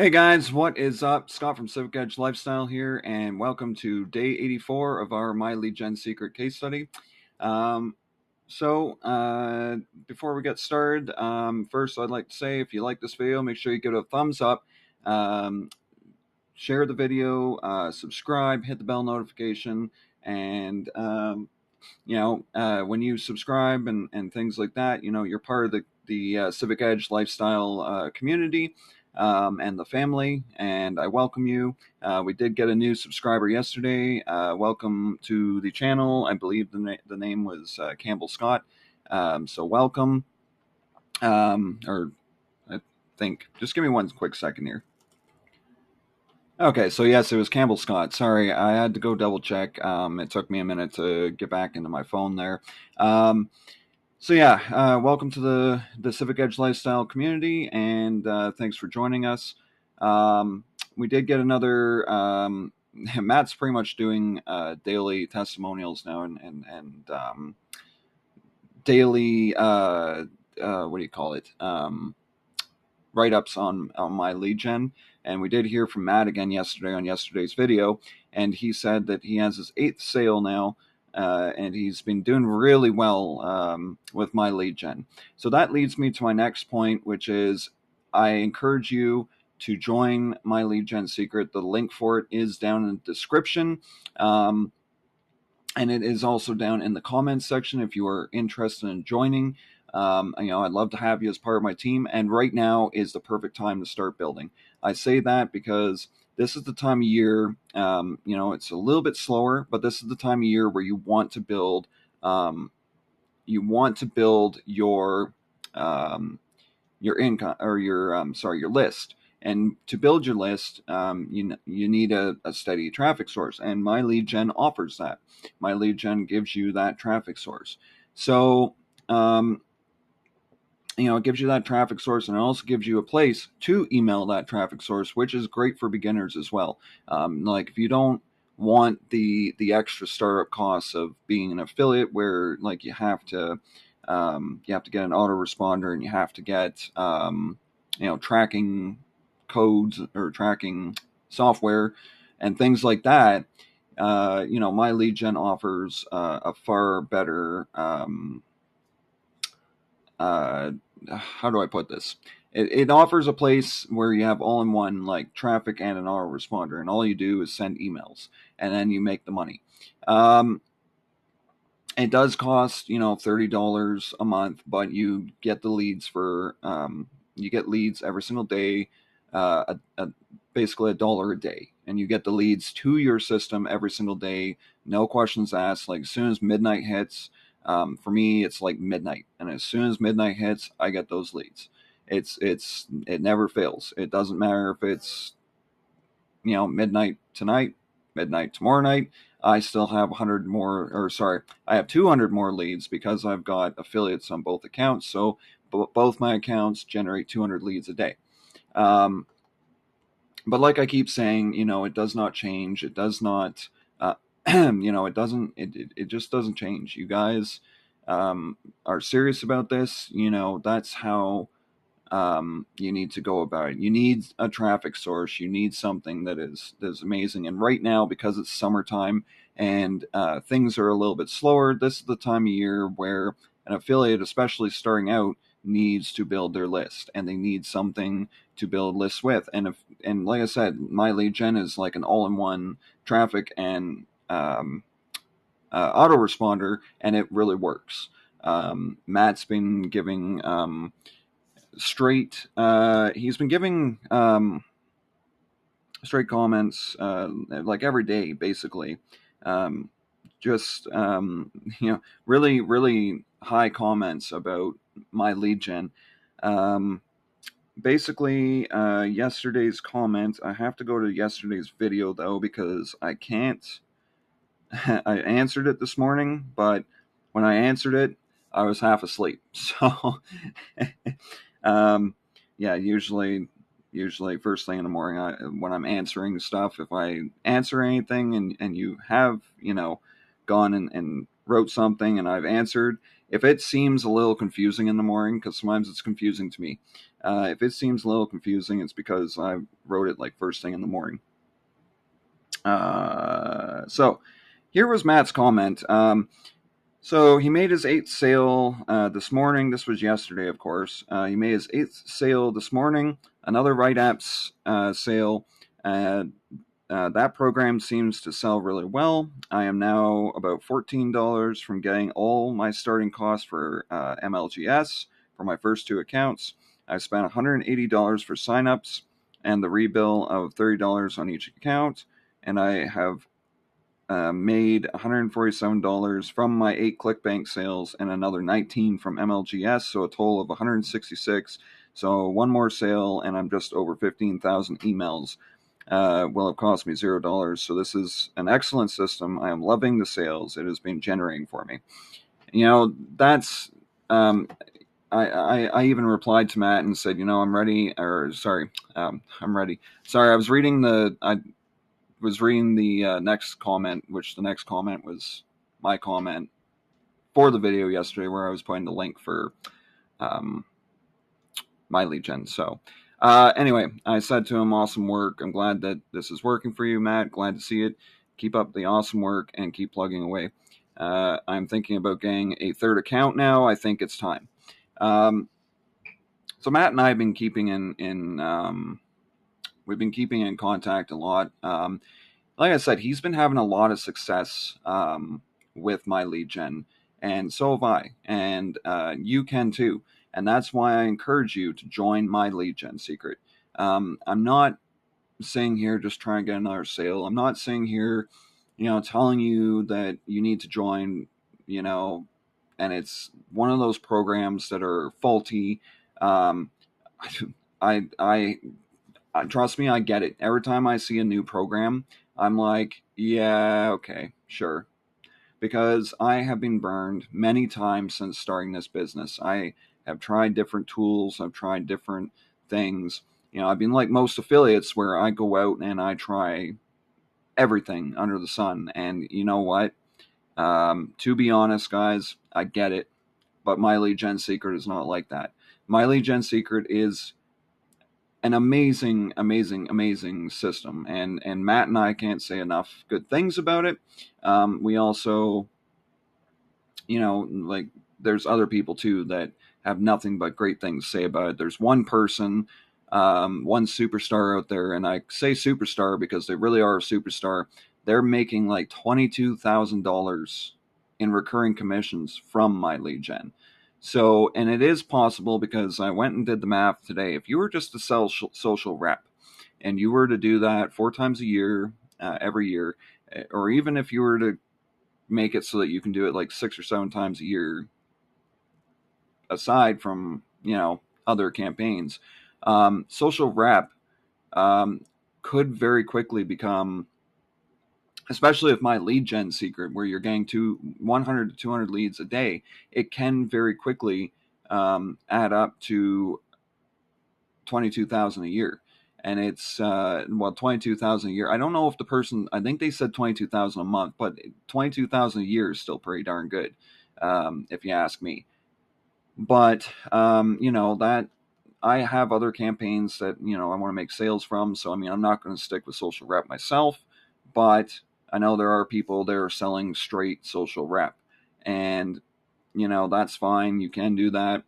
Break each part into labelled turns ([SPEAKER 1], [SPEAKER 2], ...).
[SPEAKER 1] Hey guys, what is up? Scott from Civic Edge Lifestyle here, and welcome to day 84 of our My Lead Gen Secret case study. Um, Before we get started, first I'd like to say if you like this video, make sure you give it a thumbs up, um, share the video, subscribe, hit the bell notification, and when you subscribe and things like that, you're part of the Civic Edge lifestyle community and the family, and I welcome you. We did get a new subscriber yesterday. Welcome to the channel. I believe the name was Campbell Scott. So welcome. Or I think, just give me one quick second here. Okay, so yes, it was Campbell Scott. Sorry, I had to go double check. It took me a minute to get back into my phone there. Welcome to the Civic Edge Lifestyle community, and thanks for joining us. We did get another. Matt's pretty much doing daily testimonials now, and daily what do you call it? Write-ups on my lead gen. And we did hear from Matt again yesterday on yesterday's video, and he said that he has his 8th sale now, and he's been doing really well with my lead gen. So that leads me to my next point, which is I encourage you to join my lead gen secret. The link for it is down in the description. And it is also down in the comments section if you are interested in joining. I'd love to have you as part of my team, and right now is the perfect time to start building. I say that because this is the time of year, it's a little bit slower, but this is the time of year where you want to build your income, or your list. And to build your list, you need a steady traffic source, and my lead gen offers that. My lead gen gives you that traffic source. So it gives you that traffic source, and it also gives you a place to email that traffic source, which is great for beginners as well. Like if you don't want the extra startup costs of being an affiliate, where like you have to get an autoresponder, and you have to get tracking codes or tracking software and things like that. My lead gen offers a far better how do I put this? It offers a place where you have all-in-one like traffic and an autoresponder, and all you do is send emails, and then you make the money. It does cost $30 a month, but you get the leads for you get leads every single day, basically $1 a day, and you get the leads to your system every single day, no questions asked. Like as soon as midnight hits. For me, it's like midnight, and as soon as midnight hits, I get those leads. It never fails. It doesn't matter if it's midnight tonight, midnight tomorrow night. I still have 100 more, or sorry, I have 200 more leads because I've got affiliates on both accounts. So both my accounts generate 200 leads a day. But like I keep saying, it does not change. It does not. It just doesn't change. You guys are serious about this. That's how you need to go about it. You need a traffic source. You need something that is amazing. And right now, because it's summertime and things are a little bit slower, this is the time of year where an affiliate, especially starting out, needs to build their list, and they need something to build lists with. And like I said, my lead gen is like an all-in-one traffic and autoresponder, and it really works. Matt's been giving he's been giving straight comments like every day, basically. Really, really high comments about my lead gen. Yesterday's comment, I have to go to yesterday's video though, because I can't. I answered it this morning, but when I answered it, I was half asleep. So, usually first thing in the morning, when I'm answering stuff, if I answer anything and you have, gone and wrote something and I've answered, if it seems a little confusing in the morning, because sometimes it's confusing to me, if it seems a little confusing, it's because I wrote it like first thing in the morning. So here was Matt's comment. So he made his 8th sale this morning. This was yesterday, of course. He made his 8th sale this morning. Another Right Apps sale. That program seems to sell really well. I am now about $14 from getting all my starting costs for MLGS for my first 2 accounts. I spent $180 for signups and the rebill of $30 on each account, and I have made $147 from my 8 Clickbank sales and another 19 from MLGS, so a total of 166. So one more sale, and I'm just over 15,000 emails. Will have cost me $0. So this is an excellent system. I am loving the sales it has been generating for me. That's I even replied to Matt and said, I'm ready. I'm ready. Sorry, I was reading the next comment, which the next comment was my comment for the video yesterday, where I was putting the link for my lead gen. So anyway, I said to him, awesome work. I'm glad that this is working for you, Matt. Glad to see it. Keep up the awesome work and keep plugging away. I'm thinking about getting a 3rd account now. I think it's time. So Matt and I have been keeping we've been keeping in contact a lot. Like I said, he's been having a lot of success with my lead gen, and so have I, and you can too. And that's why I encourage you to join my lead gen secret. I'm not sitting here just trying to get another sale. I'm not sitting here, telling you that you need to join, and it's one of those programs that are faulty. I trust me, I get it. Every time I see a new program, I'm like, yeah, okay, sure. Because I have been burned many times since starting this business. I have tried different tools. I've tried different things. I've been like most affiliates where I go out and I try everything under the sun. And you know what? To be honest, guys, I get it. But my lead gen secret is not like that. My lead gen secret is an amazing, amazing, amazing system, and Matt and I can't say enough good things about it. We also, like, there's other people too that have nothing but great things to say about it. There's one person, one superstar out there, and I say superstar because they really are a superstar. They're making like $22,000 in recurring commissions from my lead gen. So, and it is possible because I went and did the math today. If you were just to sell social rep and you were to do that 4 times a year, every year, or even if you were to make it so that you can do it like 6 or 7 times a year, aside from, other campaigns, social rep could very quickly become, especially if my lead gen secret, where you're getting 100 to 200 leads a day, it can very quickly add up to 22,000 a year. And it's 22,000 a year. I don't know if the person, I think they said 22,000 a month, but 22,000 a year is still pretty darn good, if you ask me. But that I have other campaigns that I want to make sales from. So I'm not going to stick with social rep myself, but I know there are people that are selling straight social rep, and that's fine. You can do that.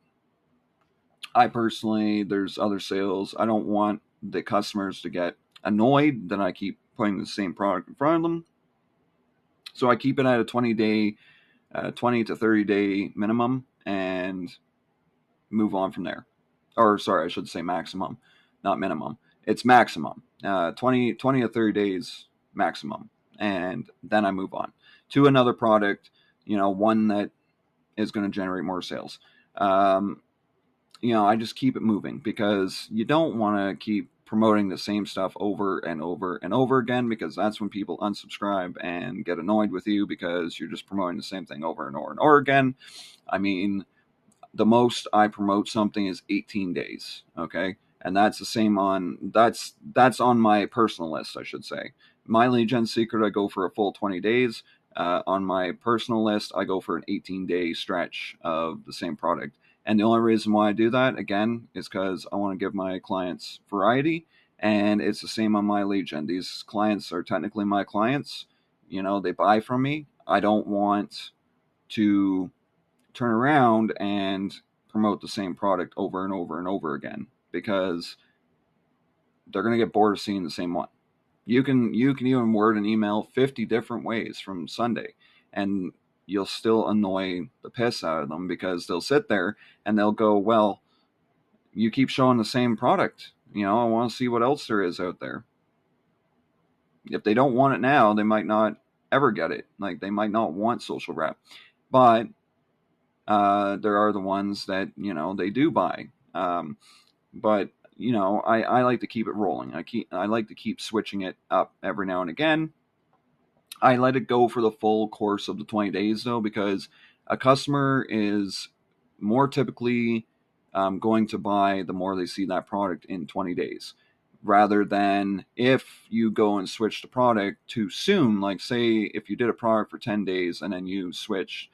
[SPEAKER 1] I personally, there's other sales. I don't want the customers to get annoyed that I keep putting the same product in front of them. So I keep it at a 20 to 30 day minimum and move on from there. Or sorry, I should say maximum, not minimum. It's maximum. 20 to 30 days maximum. And then I move on to another product, one that is going to generate more sales. I just keep it moving because you don't want to keep promoting the same stuff over and over and over again, because that's when people unsubscribe and get annoyed with you because you're just promoting the same thing over and over and over again. The most I promote something is 18 days. Okay. And that's the same that's on my personal list, I should say. My lead gen secret, I go for a full 20 days. On my personal list, I go for an 18-day stretch of the same product. And the only reason why I do that, again, is because I want to give my clients variety. And it's the same on my lead gen. These clients are technically my clients. They buy from me. I don't want to turn around and promote the same product over and over and over again, because they're going to get bored of seeing the same one. You can even word an email 50 different ways from Sunday, and you'll still annoy the piss out of them, because they'll sit there and they'll go, well, you keep showing the same product. I want to see what else there is out there. If they don't want it now, they might not ever get it. Like, they might not want social rep. But there are the ones that, they do buy. But I like to keep it rolling. I like to keep switching it up every now and again. I let it go for the full course of the 20 days, though, because a customer is more typically going to buy the more they see that product in 20 days, rather than if you go and switch the product too soon. Like, say, if you did a product for 10 days and then you switch.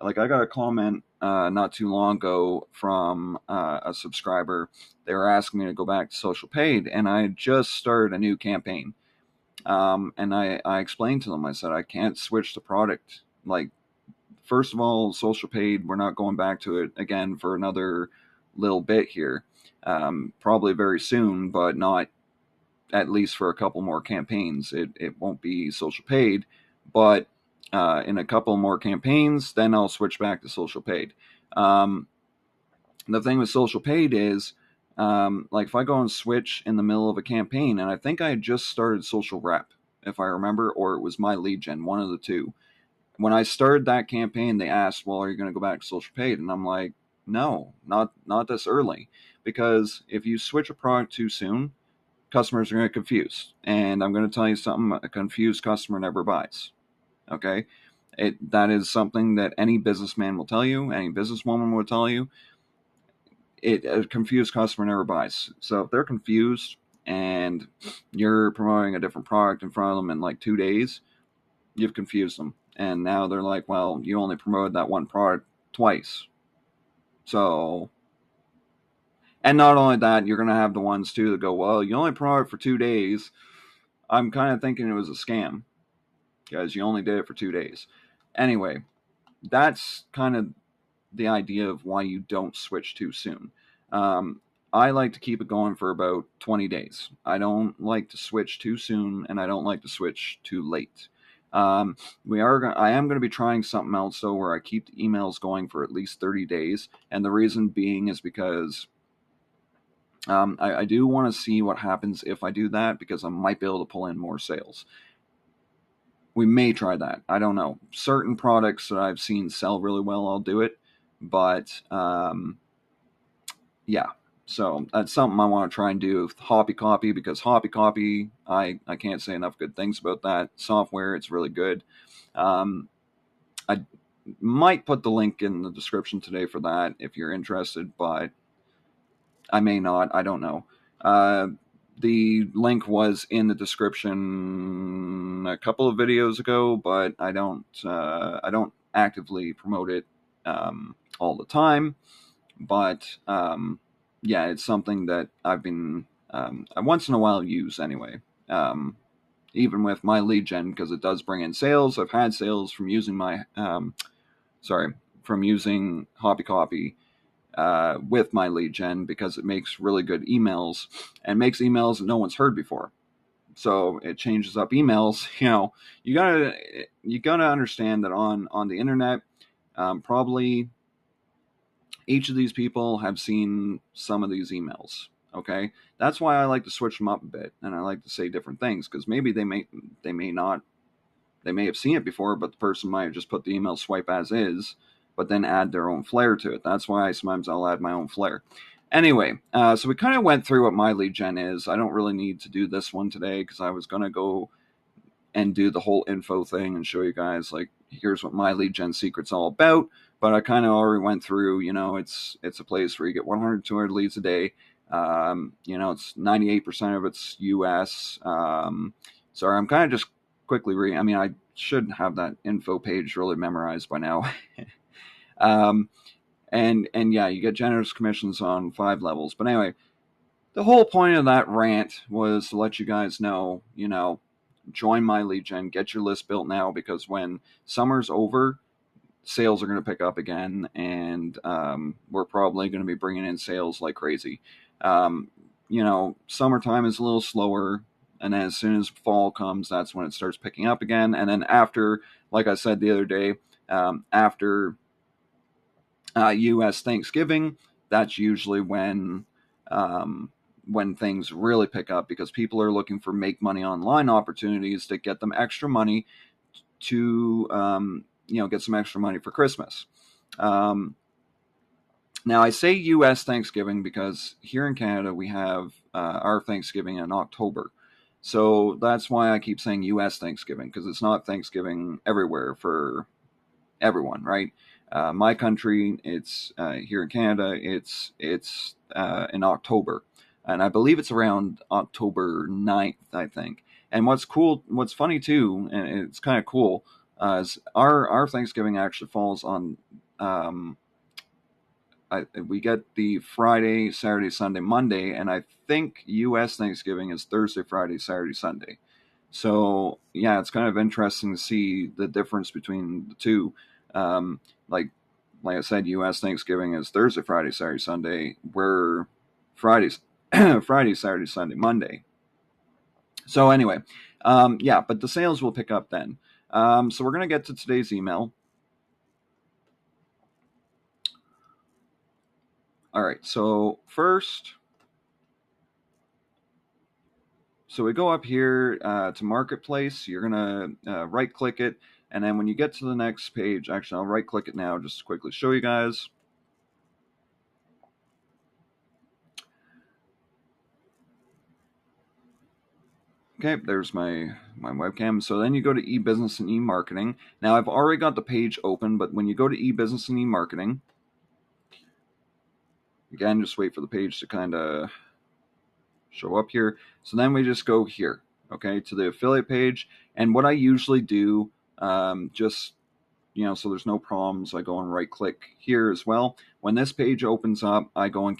[SPEAKER 1] Like, I got a comment not too long ago from a subscriber. They were asking me to go back to social paid, and I had just started a new campaign. And I explained to them, I said, I can't switch the product. Like, first of all, social paid, we're not going back to it again for another little bit here. Probably very soon, but not at least for a couple more campaigns. It won't be social paid, but in a couple more campaigns, then I'll switch back to social paid. The thing with social paid is, like, if I go and switch in the middle of a campaign, and I think I had just started social rep, if I remember, or it was my lead gen, one of the two. When I started that campaign, they asked, well, are you going to go back to social paid? And I'm like, no, not this early. Because if you switch a product too soon, customers are going to get confused. And I'm going to tell you something, a confused customer never buys. Okay? That is something that any businessman will tell you, any businesswoman will tell you. A confused customer never buys. So if they're confused and you're promoting a different product in front of them in like 2 days, you've confused them. And now they're like, well, you only promoted that one product twice. So, and not only that, you're going to have the ones too that go, well, you only promoted it for 2 days. I'm kind of thinking it was a scam, because you only did it for 2 days. Anyway, that's kind of the idea of why you don't switch too soon. I like to keep it going for about 20 days. I don't like to switch too soon, and I don't like to switch too late. I am going to be trying something else, though, where I keep the emails going for at least 30 days. And the reason being is because I do want to see what happens if I do that, because I might be able to pull in more sales. We may try that. I don't know. Certain products that I've seen sell really well, I'll do it. But yeah, so that's something I want to try and do with Hoppy Copy, because Hoppy Copy, I can't say enough good things about that software. It's really good. I might put the link in the description today for that if you're interested, but I may not. I don't know. The link was in the description a couple of videos ago, but I don't actively promote it all the time. But yeah, it's something that I've been once in a while use anyway. Even with my lead gen, because it does bring in sales. I've had sales from using from using Hobby Copy with my lead gen, because it makes really good emails, and makes emails that no one's heard before. So it changes up emails. You gotta understand that on the internet, probably each of these people have seen some of these emails. Okay, that's why I like to switch them up a bit, and I like to say different things, because maybe they may have seen it before, but the person might have just put the email swipe as is, but then add their own flair to it. That's why sometimes I'll add my own flair. Anyway, so we kind of went through what my lead gen is. I don't really need to do this one today, because I was going to go and do the whole info thing and show you guys, like, here's what my lead gen secret's all about. But I kind of already went through, it's a place where you get 100, 200 leads a day. It's 98% of it's US. Sorry, I'm kind of just quickly read. I mean, I should have that info page really memorized by now. um, and yeah, you get generous commissions on 5 levels. But anyway, the whole point of that rant was to let you guys know, join my lead gen, get your list built now, because when summer's over, sales are going to pick up again, and we're probably going to be bringing in sales like crazy. Summertime is a little slower, and then as soon as fall comes, that's when it starts picking up again. And then after, like I said the other day, after U.S. Thanksgiving, that's usually when things really pick up, because people are looking for make money online opportunities to get them extra money to get some extra money for Christmas. Now, I say U.S. Thanksgiving because here in Canada we have our Thanksgiving in October. So that's why I keep saying U.S. Thanksgiving, because it's not Thanksgiving everywhere for everyone, right? My country, it's here in Canada, it's in October. And I believe it's around October 9th, I think. And what's funny too, and it's kind of cool, is our Thanksgiving actually falls on, we get the Friday, Saturday, Sunday, Monday, and I think U.S. Thanksgiving is Thursday, Friday, Saturday, Sunday. So yeah, it's kind of interesting to see the difference between the two. Um, like I said, U.S. Thanksgiving is Thursday, Friday, Saturday, Sunday. We're Fridays, Friday, Saturday, Sunday, Monday. So anyway, yeah, but the sales will pick up then. So we're gonna get to today's email. All right. So first, we go up here to Marketplace. You're going to right click it. And then when you get to the next page, actually, I'll right click it now just to quickly show you guys. Okay, there's my webcam. So then you go to e-business and e-marketing. Now I've already got the page open, but when you go to e-business and e-marketing, again, just wait for the page to kind of show up here. So then we just go here, okay, to the affiliate page. And what I usually do, just so there's no problems, I go and right click here as well. When this page opens up, I go and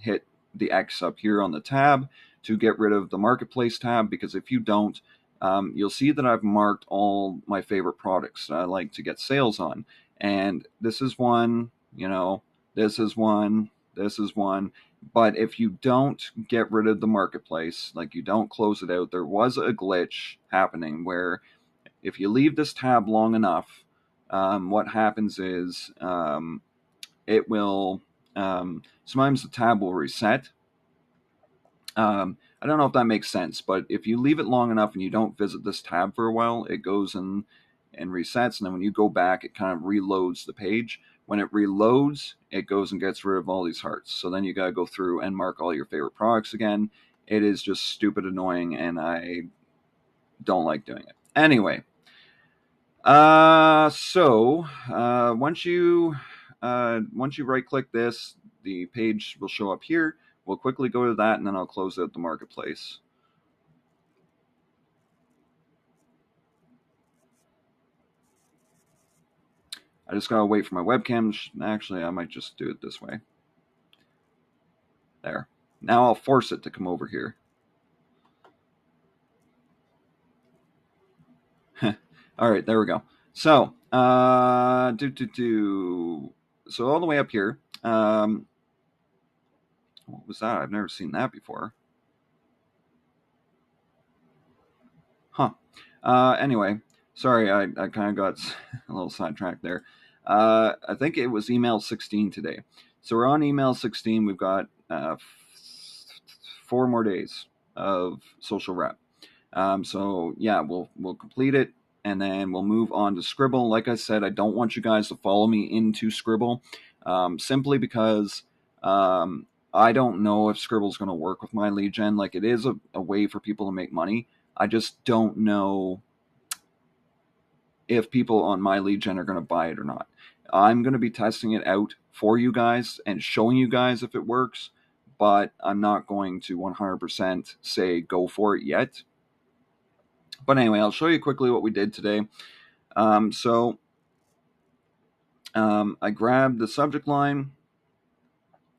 [SPEAKER 1] hit the X up here on the tab to get rid of the marketplace tab, because if you don't, you'll see that I've marked all my favorite products that I like to get sales on. And this is one, this is one, this is one. But if you don't get rid of the marketplace, like you don't close it out, there was a glitch happening where if you leave this tab long enough, what happens is it will, sometimes the tab will reset. I don't know if that makes sense, but if you leave it long enough and you don't visit this tab for a while, it goes and resets. And then when you go back, it kind of reloads the page. When it reloads, it goes and gets rid of all these hearts. So then you got to go through and mark all your favorite products again. It is just stupid annoying, and I don't like doing it. Anyway, once you right click this, the page will show up here. We'll quickly go to that, and then I'll close out the marketplace. I just gotta wait for my webcam. Actually, I might just do it this way. There. Now I'll force it to come over here. All right, there we go. So, so all the way up here. What was that? I've never seen that before. Huh. Anyway, sorry, I kind of got a little sidetracked there. I think it was email 16 today. So we're on email 16. We've got 4 more days of social rep. So yeah, we'll complete it, and then we'll move on to Sqribble. Like I said, I don't want you guys to follow me into Sqribble, simply because I don't know if Sqribble's going to work with my lead gen. Like, it is a way for people to make money. I just don't know if people on my lead gen are going to buy it or not. I'm going to be testing it out for you guys and showing you guys if it works, but I'm not going to 100% say go for it yet. But anyway, I'll show you quickly what we did today. I grabbed the subject line.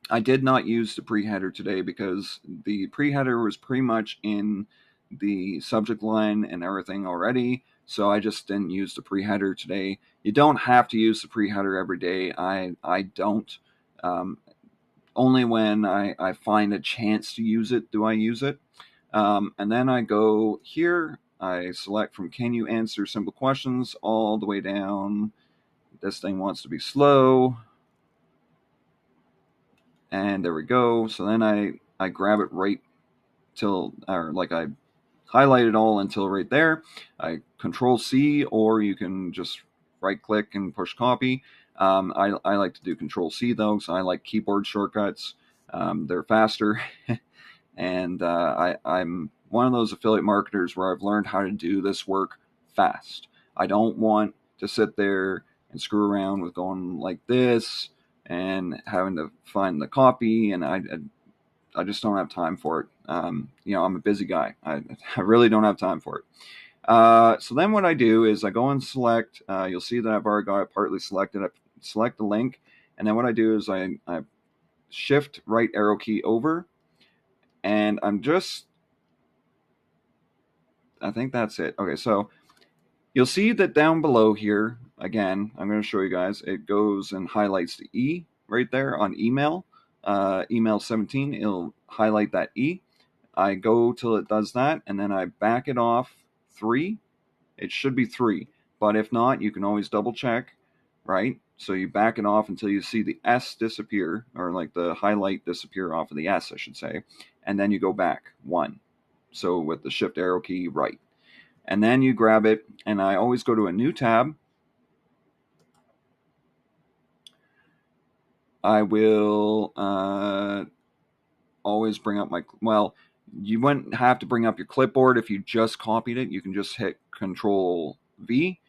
[SPEAKER 1] I did not use the pre-header today because the pre-header was pretty much in the subject line and everything already, so I just didn't use the pre-header today. You don't have to use the pre-header every day. I don't. Only when I find a chance to use it do I use it. And then I go here, I select from can you answer simple questions all the way down. This thing wants to be slow. And there we go. So then I grab it right till, or like I highlight it all until right there. I Control C, or you can just right click and push copy. I like to do Control C though, so I like keyboard shortcuts. They're faster. And I'm one of those affiliate marketers where I've learned how to do this work fast. I don't want to sit there and screw around with going like this and having to find the copy, and I just don't have time for it. I'm a busy guy. I really don't have time for it. So then what I do is I go and select. You'll see that I've already got it partly selected. I select the link, and then what I do is I shift right arrow key over, and I think that's it. Okay, so you'll see that down below here, again, I'm going to show you guys, it goes and highlights the E right there on email. Email 17, it'll highlight that E. I go till it does that, and then I back it off 3. It should be 3, but if not, you can always double check, right? So you back it off until you see the S disappear, or like the highlight disappear off of the S, I should say, and then you go back 1. So with the shift arrow key right. And then you grab it, and I always go to a new tab. I will always bring up you wouldn't have to bring up your clipboard if you just copied it. You can just hit Control V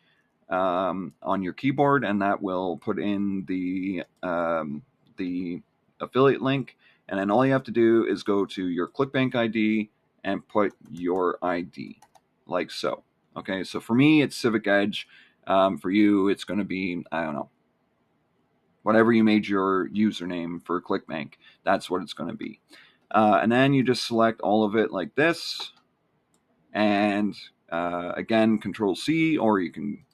[SPEAKER 1] on your keyboard, and that will put in the affiliate link. And then all you have to do is go to your Clickbank ID and put your ID, like so. Okay, so for me, it's Civic Edge. For you, it's going to be, I don't know, whatever you made your username for Clickbank. That's what it's going to be. And then you just select all of it like this. And again, Control C, or you can,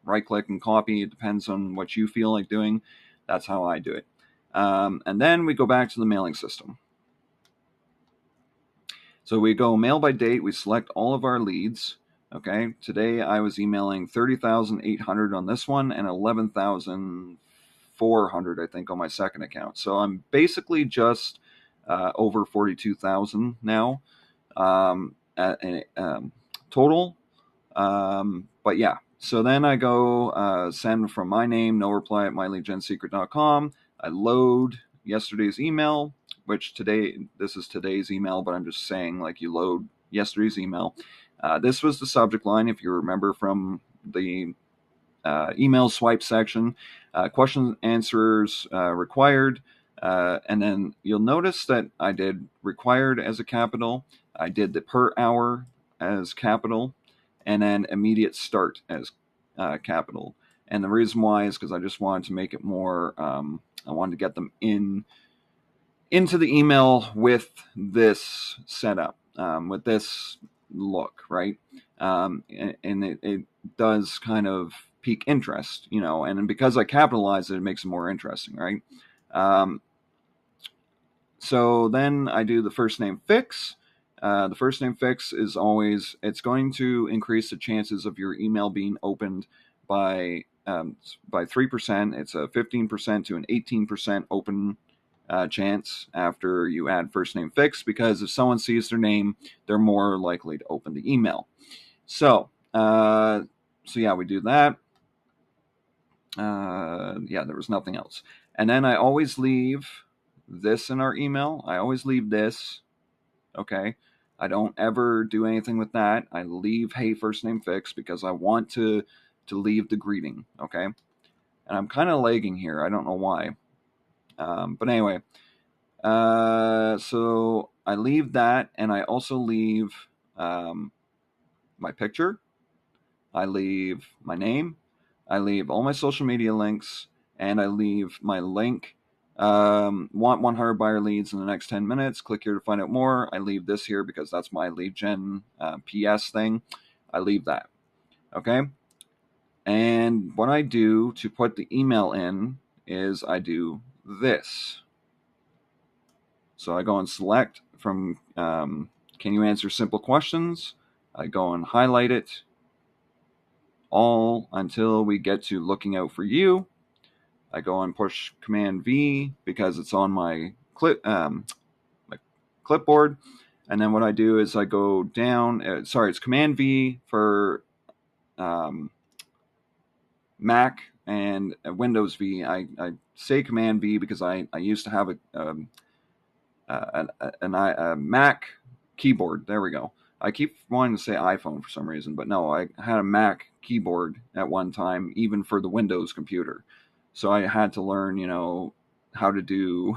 [SPEAKER 1] right click and copy. It depends on what you feel like doing. That's how I do it. And then we go back to the mailing system. So we go mail by date. We select all of our leads. Okay. Today I was emailing 30,800 on this one and 11,400, I think, on my second account. So I'm basically just over 42,000 now total. But yeah. So then I go send from my name, no reply at myleadgensecret.com. I load yesterday's email, which this is today's email, but I'm just saying, like, you load yesterday's email. This was the subject line, if you remember from the email swipe section. Question answers required. And then you'll notice that I did required as a capital. I did the per hour as capital, and then immediate start as capital. And the reason why is because I just wanted to make it more, I wanted to get them into the email with this setup, with this look, right? And it does kind of pique interest, and because I capitalize it, it makes it more interesting, right? So then I do the first name fix. The first name fix is always, it's going to increase the chances of your email being opened by 3%. It's a 15% to an 18% open chance after you add first name fix, because if someone sees their name, they're more likely to open the email. So yeah, we do that. There was nothing else. And then I always leave this in our email. I always leave this. Okay. I don't ever do anything with that. I leave hey first name fix because I want to leave the greeting. Okay. And I'm kind of lagging here. I don't know why. But anyway, so I leave that, and I also leave my picture, I leave my name, I leave all my social media links, and I leave my link. Want 100 buyer leads in the next 10 minutes. Click here to find out more. I leave this here because that's my lead gen PS thing. I leave that. Okay. And what I do to put the email in is I do this. So I go and select from can you answer simple questions? I go and highlight it all until we get to looking out for you. I go and push Command V because it's on my clipboard. And then what I do is I go down. It's Command V for Mac and Windows V. I say Command V because I used to have a Mac keyboard. There we go. I keep wanting to say iPhone for some reason, but no, I had a Mac keyboard at one time, even for the Windows computer. So I had to learn, how to do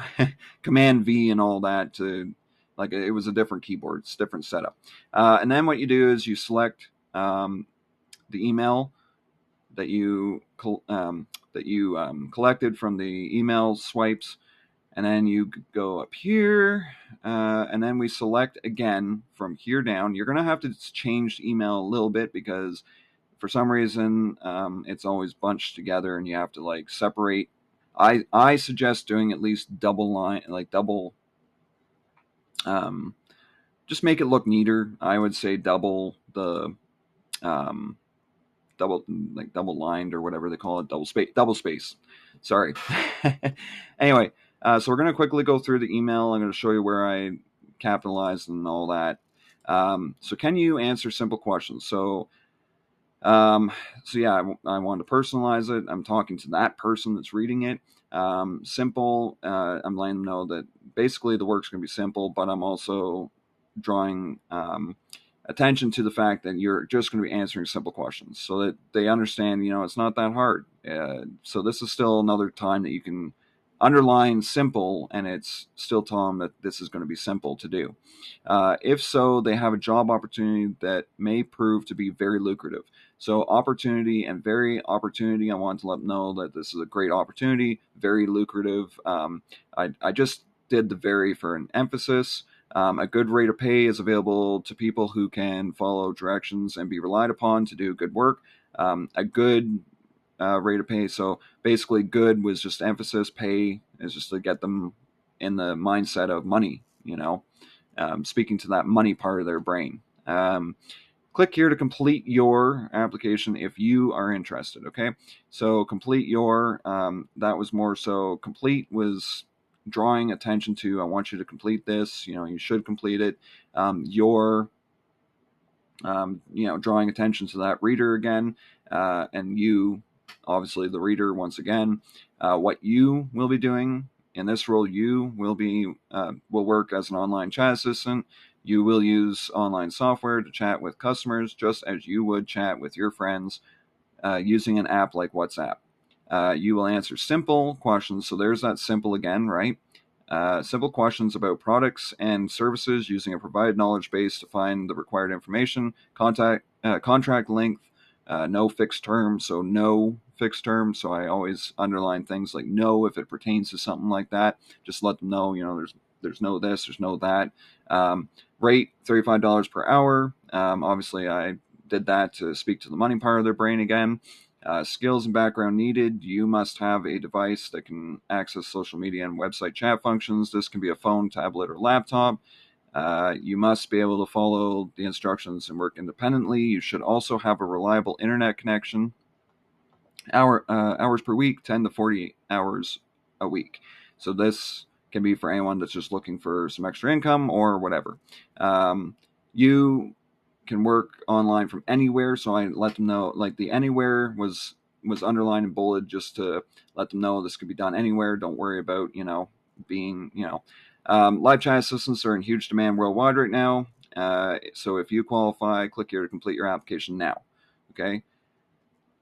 [SPEAKER 1] Command V and all that to, like, it was a different keyboard. It's a different setup. And then what you do is you select the email that you collected from the email swipes, and then you go up here, and then we select again from here down. You're going to have to change the email a little bit because for some reason it's always bunched together and you have to like separate. I suggest doing at least double line, like double, just make it look neater. I would say double the double lined or whatever they call it, double space. Sorry. Anyway, so we're going to quickly go through the email. I'm going to show you where I capitalized and all that. So can you answer simple questions? So yeah, I wanted to personalize it. I'm talking to that person that's reading it. Simple. I'm letting them know that basically the work's going to be simple, but I'm also drawing attention to the fact that you're just going to be answering simple questions so that they understand, it's not that hard. So this is still another time that you can underline simple and it's still tell them that this is going to be simple to do. If so, they have a job opportunity that may prove to be very lucrative. So opportunity and very opportunity, I want to let them know that this is a great opportunity, very lucrative. I just did the very for an emphasis. A good rate of pay is available to people who can follow directions and be relied upon to do good work. A good rate of pay. So basically, good was just emphasis. Pay is just to get them in the mindset of money, speaking to that money part of their brain. Click here to complete your application if you are interested. Okay, so complete your, that was more so complete was drawing attention to, I want you to complete this, you should complete it. Your drawing attention to that reader again, and you, obviously the reader once again, what you will be doing in this role. You will work as an online chat assistant. You will use online software to chat with customers just as you would chat with your friends using an app like WhatsApp. You will answer simple questions. So there's that simple again, right? Simple questions about products and services using a provided knowledge base to find the required information. Contract length, no fixed term. So no fixed term. So I always underline things like no if it pertains to something like that. Just let them know, there's no this, there's no that. Rate, $35 per hour. Obviously, I did that to speak to the money part of their brain again. Skills and background needed. You must have a device that can access social media and website chat functions. This can be a phone, tablet, or laptop. You must be able to follow the instructions and work independently. You should also have a reliable internet connection. Hours per week, 10 to 40 hours a week. So this can be for anyone that's just looking for some extra income or whatever. You can work online from anywhere. So I let them know, like the anywhere was underlined and bolded just to let them know this could be done anywhere. Don't worry about, being, live chat assistants are in huge demand worldwide right now. So if you qualify, click here to complete your application now. Okay.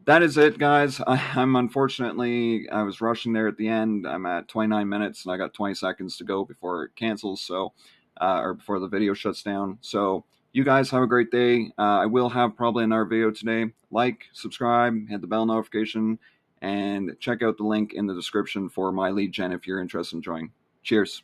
[SPEAKER 1] That is it, guys. I'm unfortunately, I was rushing there at the end. I'm at 29 minutes and I got 20 seconds to go before it cancels. So, or before the video shuts down. So You guys have a great day. I will have probably another video today. Like, subscribe, hit the bell notification, and check out the link in the description for my lead gen if you're interested in joining. Cheers.